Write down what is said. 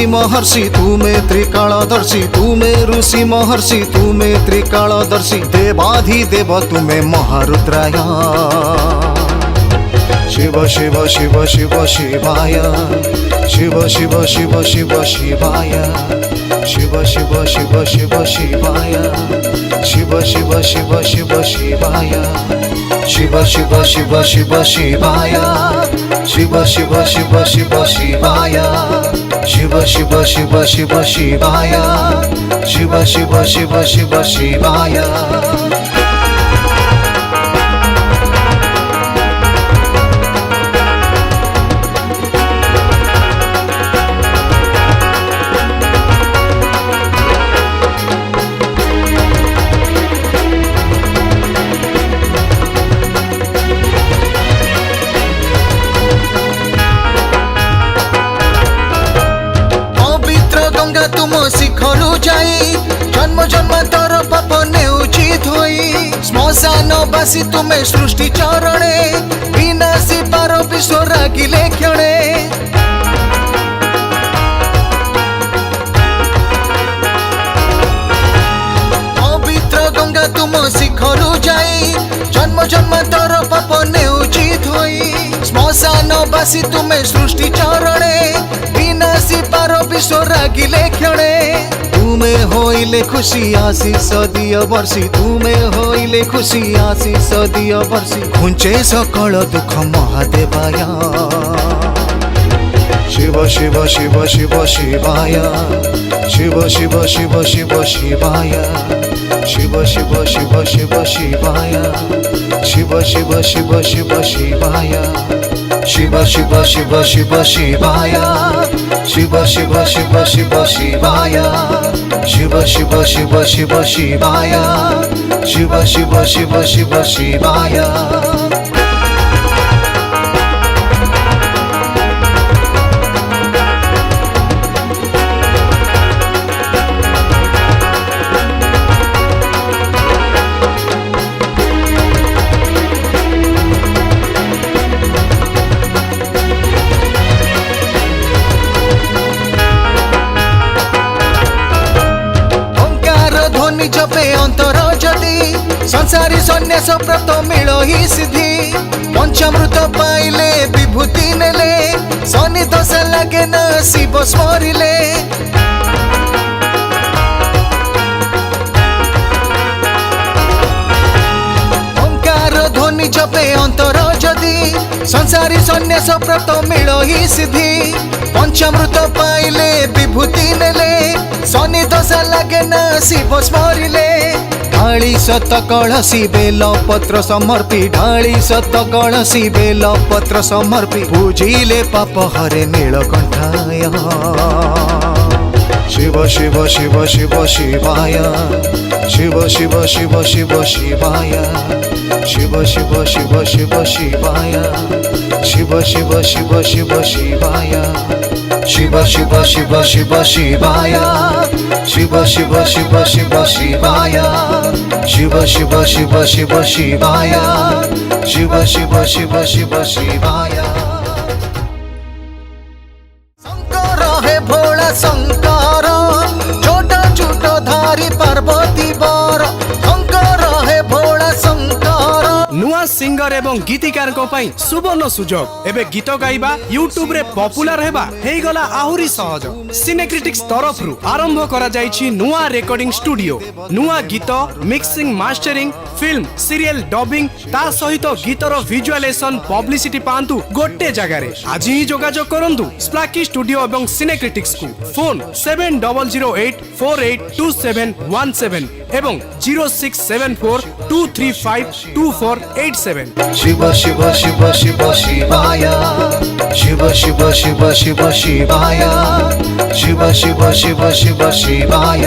महर्षि तुमे त्रिकालदर्शी, तुमे ऋषि महर्षि तुमे त्रिकालदर्शी, देवाधिदेव तुमे महारुद्राय। शिव शिव शिव शिव शिवाय, शिव शिव शिव शिव शिवाय, शिव शिव शिव शिव शिवाय, शिव शिव शिव शिव शिवाय, शिव शिव शिव शिव शिवाय, शिव शिव शिव शिव शिवाय, शिव शिव शिव शिव शिवाय, शिव शिव शिव शिव शिवाय। तुम शिखरु जाई जन्म जन्म तर पाप नेउची धोई, श्मशानवासी तुमे सृष्टि चरणे, विनाशी पार विश्व रागिले क्षणे। पवित्र गंगा तुम शिखरु जाई जन्म जन्म तर पाप नेउची धोई, श्मशानवासी तुमे सृष्टि चरणे, विनाशी पार विश्व रागिले क्षणे। तुमे होइले खुशी आशीष दिय वर्षी, तुमे होइले खुशी आशीष दिय वर्षी, घुंचे सकल दुख महादेवाय। शिव शिव शिव शिव शिवाय, शिव शिव शिव शिव शिवाय, शिव शिव शिव शिव शिवाय, शिव शिव शिव शिव शिवाय, शिव शिव शिव शिव शिवाय, शिव शिव शिव शिव शिवाय, शिव शिव शिव शिव शिवाय, शिव शिव शिव शिव शिवाय। जपे अंतर जदि संसारी सन्यास व्रत मिल ही सिद्धि, पंचामृत पाइले विभूति नेले, शनि दशा लगे न शिव स्मरिले। ओंकार ध्वनि जपे अंतर जदि संसारी सन्यास व्रत मिल ही सिद्धि, पंचामृत पाइले विभूति नेले, शनि दशा लगे न शिव स्मरिले। ढाली सत कलसी बेल पत्र समर्पी, ढाली सत कलसी बेल पत्र समर्पी, पूजिले पाप हरे नीलकंठाय। शिव शिव शिव शिव शिवाय, शिव शिव शिव शिव शिवाय, शिव शिव शिव शिव शिवाय, शिव शिव शिव शिव शिवाय, शिव शिव शिव शिव शिवाय, शिव शिव शिव शिव शिवाय, शिव शिव शिव शिव शिवाय, शिव शिव शिव शिव शिवाय। शंकर हे भोला शंकर, छोटा छोटा धारी पार्वती बर, शंकर हे भोला शंकर। नुआ सिंगर एवं गीतिकार को पाई सुवर्ण सुजोग, एबे गीत गाइबा यूट्यूब रे पॉपुलर हेबा हेई गला आहुरी सहज। सिनेक्रिटिक्स तरफ रु आरंभ करा जाईछि नुआ रेकॉर्डिंग स्टूडियो, नुआ गीत mixing mastering film serial dubbing ता सहित गीतर विजुअलाइजेशन पब्लिसिटी पांतु गोटे जगह रे। आज ही जोगाजोग करंतु स्प्लाकी स्टूडियो एवं सिनेक्रिटिक्स को। फोन 7008482717 एवं 0674235247। शिव शिव शिव शिव शिवाय, शिव शिव शिव शिव शिवाय, शिव शिव शिव शिव शिवाय।